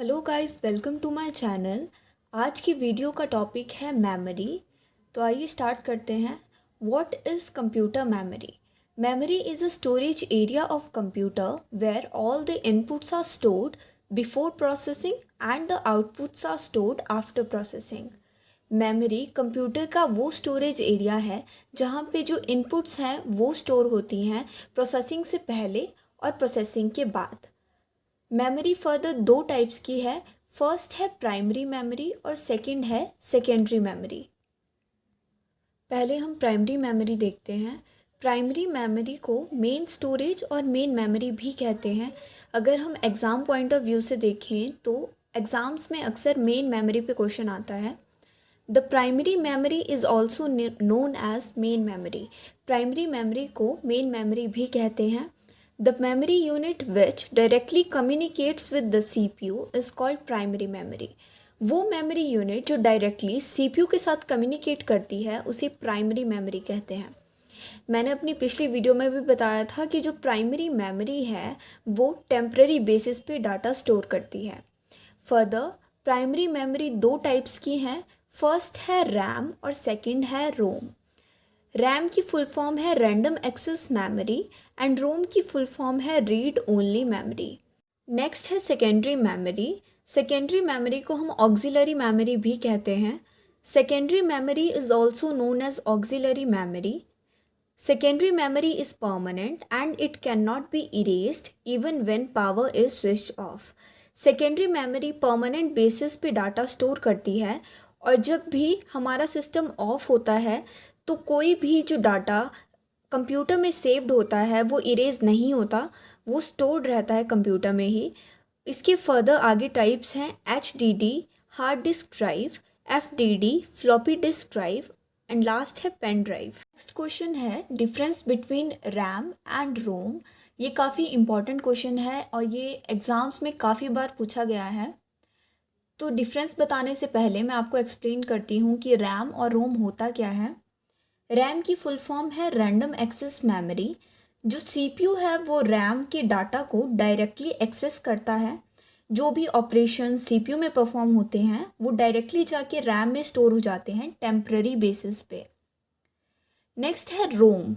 Hello guys, welcome to my channel. आज की video का टॉपिक है मेमोरी। तो आइए स्टार्ट करते हैं। What is computer memory? Memory is a storage area of computer where all the inputs are stored before processing and the outputs are stored after processing. Memory computer का वो storage area है जहाँ पे जो inputs हैं वो store होती हैं प्रोसेसिंग से पहले और प्रोसेसिंग के बाद। मेमोरी फर्दर दो टाइप्स की है। फर्स्ट है प्राइमरी मेमोरी और सेकंड है सेकेंडरी मेमोरी। पहले हम प्राइमरी मेमोरी देखते हैं। प्राइमरी मेमोरी को मेन स्टोरेज और मेन मेमोरी भी कहते हैं। अगर हम एग्ज़ाम पॉइंट ऑफ व्यू से देखें तो एग्ज़ाम्स में अक्सर मेन मेमोरी पे क्वेश्चन आता है। The primary memory is also known as main memory. Primary memory को मेन मेमोरी भी कहते हैं। The memory unit which directly communicates with the CPU is called primary memory. वो memory unit जो directly CPU के साथ communicate करती है उसे primary memory कहते हैं। मैंने अपनी पिछली वीडियो में भी बताया था कि जो primary memory है वो temporary basis पे डाटा स्टोर करती है। Further, primary memory दो टाइप्स की हैं। फर्स्ट है RAM और सेकंड है ROM। रैम की फुल फॉर्म है random access memory and ROM की फुल फॉर्म है रीड ओनली मेमोरी। नेक्स्ट है सेकेंडरी मेमोरी। सेकेंडरी मेमोरी को हम ऑक्सिलरी मेमोरी भी कहते हैं। Secondary memory is also known as auxiliary memory. Secondary memory is permanent and it can not be erased even when power is switched of. Secondary memory permanent basis पे data store करती है और जब भी हमारा सिस्टम ऑफ होता है तो कोई भी जो डाटा कंप्यूटर में सेव्ड होता है वो इरेज नहीं होता, वो स्टोर्ड रहता है कंप्यूटर में ही। इसके फर्दर आगे टाइप्स हैं HDD hard disk drive, FDD floppy disk drive and last है पेन ड्राइव। नेक्स्ट क्वेश्चन है डिफरेंस बिटवीन रैम एंड रोम। ये काफ़ी इंपॉर्टेंट क्वेश्चन है और ये एग्ज़ाम्स में काफ़ी बार पूछा गया है। तो डिफरेंस बताने से पहले मैं आपको एक्सप्लेन करती हूँ कि रैम और रोम होता क्या है। रैम की फुल फॉर्म है रैंडम एक्सेस मेमोरी। जो CPU है वो रैम के डाटा को डायरेक्टली एक्सेस करता है। जो भी ऑपरेशन CPU में परफॉर्म होते हैं वो डायरेक्टली जाके रैम में स्टोर हो जाते हैं टेम्पररी बेसिस पे। नेक्स्ट है रोम।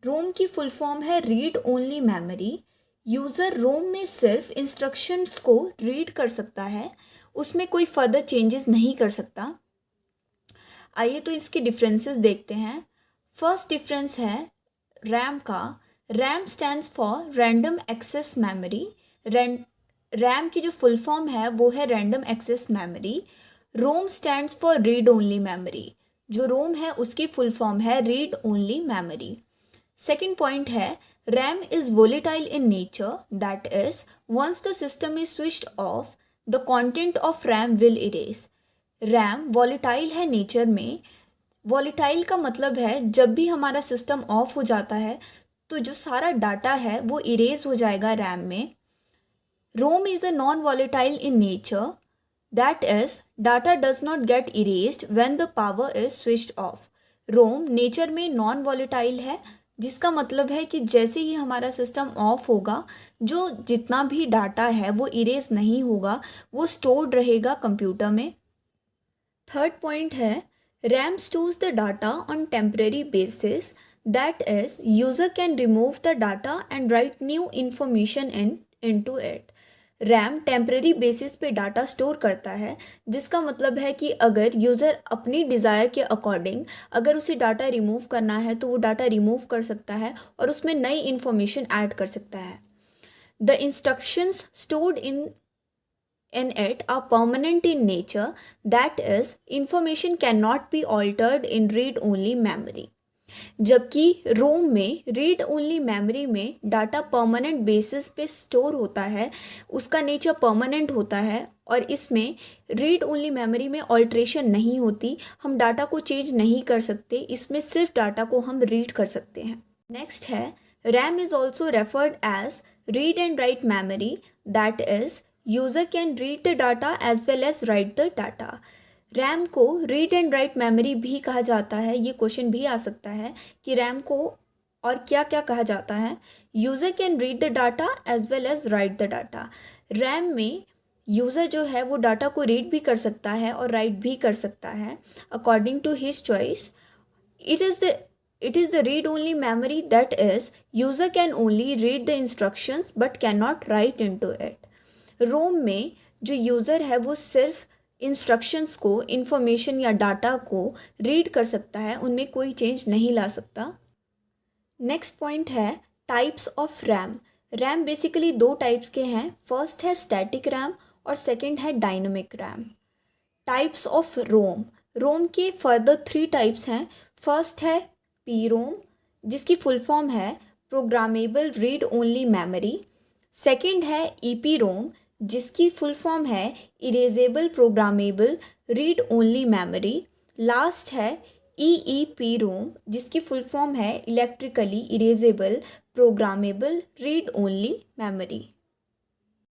रोम की फुल फॉर्म है रीड ओनली मेमोरी। यूज़र रोम में सिर्फ इंस्ट्रक्शंस को रीड कर सकता है, उसमें कोई फर्दर चेंजेस नहीं कर सकता। आइए तो इसके डिफरेंसेस देखते हैं। फर्स्ट डिफरेंस है रैम का। RAM stands for random access memory. RAM की जो फुल फॉर्म है वो है random access memory. ROM stands for read only memory. जो रोम है उसकी फुल फॉर्म है read only memory. Second point है RAM is volatile in nature, that is once the system is switched off the content of RAM will erase. RAM volatile है nature में। Volatile का मतलब है जब भी हमारा सिस्टम ऑफ हो जाता है तो जो सारा डाटा है वो इरेज हो जाएगा रैम में। ROM is a non volatile in nature, that is data does not get erased when the power is switched off. ROM nature में नॉन वॉलेटाइल है जिसका मतलब है कि जैसे ही हमारा सिस्टम ऑफ होगा जो जितना भी डाटा है वो इरेज नहीं होगा, वो स्टोर्ड रहेगा कंप्यूटर में। थर्ड पॉइंट है RAM stores the data on temporary basis, that is user can remove the data and right new information into it. RAM temporary basis पे डाटा स्टोर करता है जिसका मतलब है कि अगर यूज़र अपनी डिज़ायर के अकॉर्डिंग अगर उसे डाटा रिमूव करना है तो वो डाटा रिमूव कर सकता है और उसमें नई इन्फॉर्मेशन ऐड कर सकता है। The instructions stored in it are permanent in nature, that is information cannot be altered in read only memory। जबकि रोम में रीड ओनली मेमोरी में डाटा परमानेंट बेसिस पे स्टोर होता है, उसका नेचर परमानेंट होता है और इसमें रीड ओनली मेमोरी में ऑल्ट्रेशन नहीं होती, हम डाटा को चेंज नहीं कर सकते, इसमें सिर्फ डाटा को हम रीड कर सकते हैं। नेक्स्ट है RAM is also referred as read and write memory, that is user can read the data as well as write the data. RAM को रीड एंड राइट मेमोरी भी कहा जाता है। ये क्वेश्चन भी आ सकता है कि रैम को और क्या क्या कहा जाता है। User can read the data as well as write the data. RAM में यूज़र जो है वो डाटा को रीड भी कर सकता है और राइट भी कर सकता है according to his choice. It is the read-only memory, that is, user can only read the instructions but cannot write into it. रोम में जो यूज़र है वो सिर्फ इंस्ट्रक्शंस को, इंफॉर्मेशन या डाटा को रीड कर सकता है, उनमें कोई चेंज नहीं ला सकता. नेक्स्ट पॉइंट है types of RAM. RAM basically दो टाइप्स के हैं. फर्स्ट है स्टैटिक रैम और सेकंड है dynamic RAM. Types of ROM. ROM के फर्दर 3 टाइप्स हैं. फर्स्ट है पी रोम, जिसकी फुल फॉर्म है programmable read only memory. Second है ई पी रोम, जिसकी फुल फॉर्म है erasable programmable read only memory. Last है ई पी रोम, जिसकी फुल फॉर्म है electrically erasable programmable read only memory.